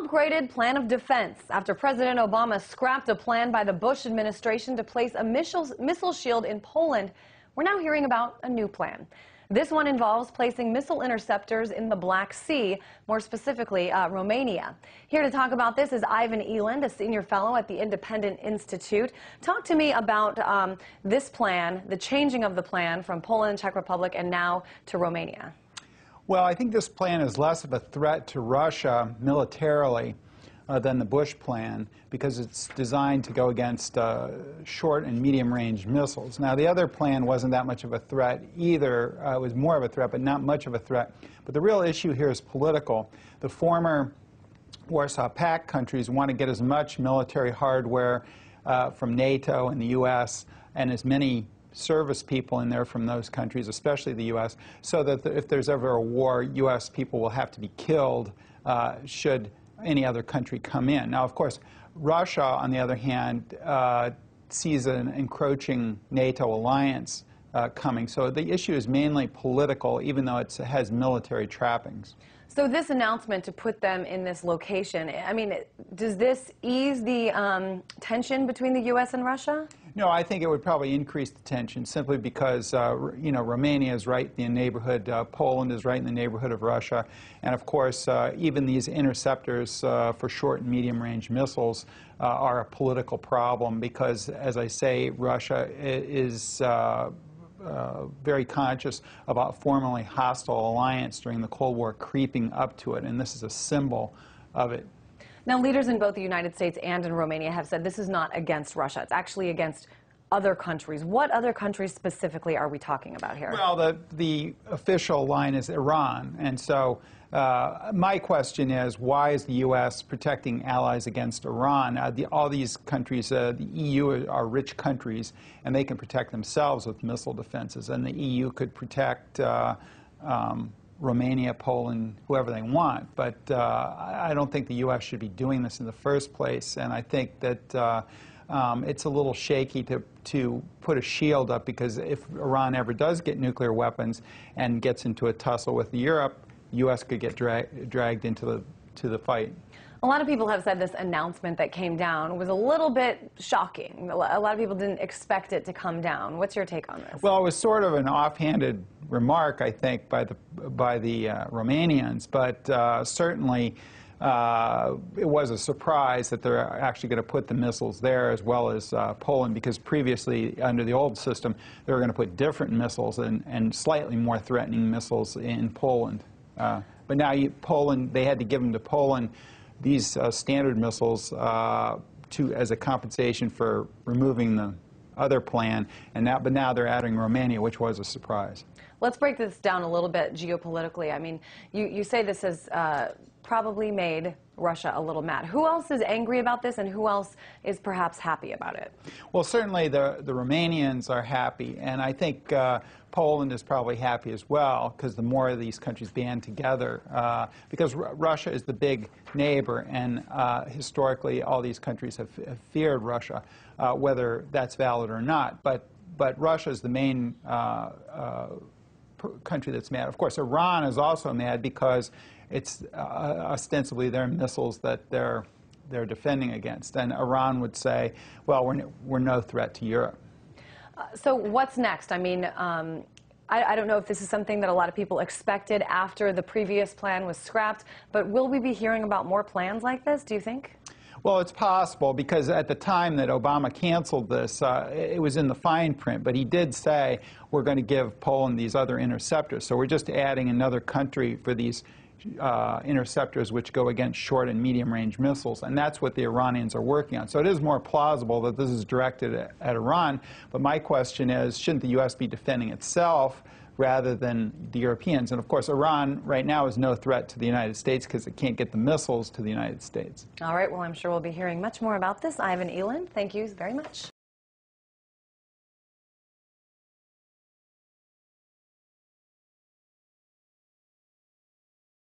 upgraded plan of defense. After President Obama scrapped a plan by the Bush administration to place a missile shield in Poland, we're now hearing about a new plan. This one involves placing missile interceptors in the Black Sea, more specifically Romania. Here to talk about this is Ivan Eland, a senior fellow at the Independent Institute. Talk to me about this plan, the changing of the plan from Poland, Czech Republic, and now to Romania. Well, I think this plan is less of a threat to Russia militarily than the Bush plan, because it's designed to go against short and medium-range missiles. Now, the other plan wasn't that much of a threat either. It was more of a threat, but not much of a threat. But the real issue here is political. The former Warsaw Pact countries want to get as much military hardware from NATO and the U.S. and as many service people in there from those countries, especially the U.S., so that if there's ever a war, U.S. people will have to be killed should any other country come in. Now, of course, Russia, on the other hand, sees an encroaching NATO alliance coming. So the issue is mainly political, even though it has military trappings. So this announcement to put them in this location, I mean, does this ease the tension between the U.S. and Russia? No, I think it would probably increase the tension simply because, you know, Romania is right in the neighborhood, Poland is right in the neighborhood of Russia, and of course, even these interceptors for short and medium-range missiles are a political problem because, as I say, Russia is very conscious about formally hostile alliance during the Cold War creeping up to it, and this is a symbol of it. Now, leaders in both the United States and in Romania have said this is not against Russia. It's actually against other countries. What other countries specifically are we talking about here? Well, the official line is Iran, and so my question is, why is the U.S. protecting allies against Iran? All these countries, the EU are rich countries, and they can protect themselves with missile defenses, and the EU could protect Romania, Poland, whoever they want. But I don't think the U.S. should be doing this in the first place, and I think that it's a little shaky to put a shield up, because if Iran ever does get nuclear weapons and gets into a tussle with Europe, the U.S. could get dragged into the fight. A lot of people have said this announcement that came down was a little bit shocking. A lot of people didn't expect it to come down. What's your take on this? Well, it was sort of an offhanded remark, I think, by the Romanians, but certainly it was a surprise that they're actually going to put the missiles there as well as Poland, because previously, under the old system, they were going to put different missiles and slightly more threatening missiles in Poland. But now Poland, they had to give them to Poland these standard missiles as a compensation for removing the other plan, but now they're adding Romania, which was a surprise. Let's break this down a little bit geopolitically. I mean, you say this has probably made Russia a little mad. Who else is angry about this, and who else is perhaps happy about it? Well, certainly the Romanians are happy, and I think Poland is probably happy as well, because the more of these countries band together, because Russia is the big neighbor, and historically all these countries have feared Russia, whether that's valid or not. But Russia is the main country that's mad. Of course, Iran is also mad because it's ostensibly their missiles that they're defending against, and Iran would say, well, we're no threat to Europe. So what's next? I mean, I don't know if this is something that a lot of people expected after the previous plan was scrapped, but will we be hearing about more plans like this, do you think? Well, it's possible, because at the time that Obama canceled this, it was in the fine print, but he did say we're going to give Poland these other interceptors. So we're just adding another country for these interceptors, which go against short and medium-range missiles, and that's what the Iranians are working on. So it is more plausible that this is directed at Iran, but my question is, shouldn't the U.S. be defending itself rather than the Europeans? And of course, Iran right now is no threat to the United States because it can't get the missiles to the United States. All right, well, I'm sure we'll be hearing much more about this. Ivan Eland, thank you very much.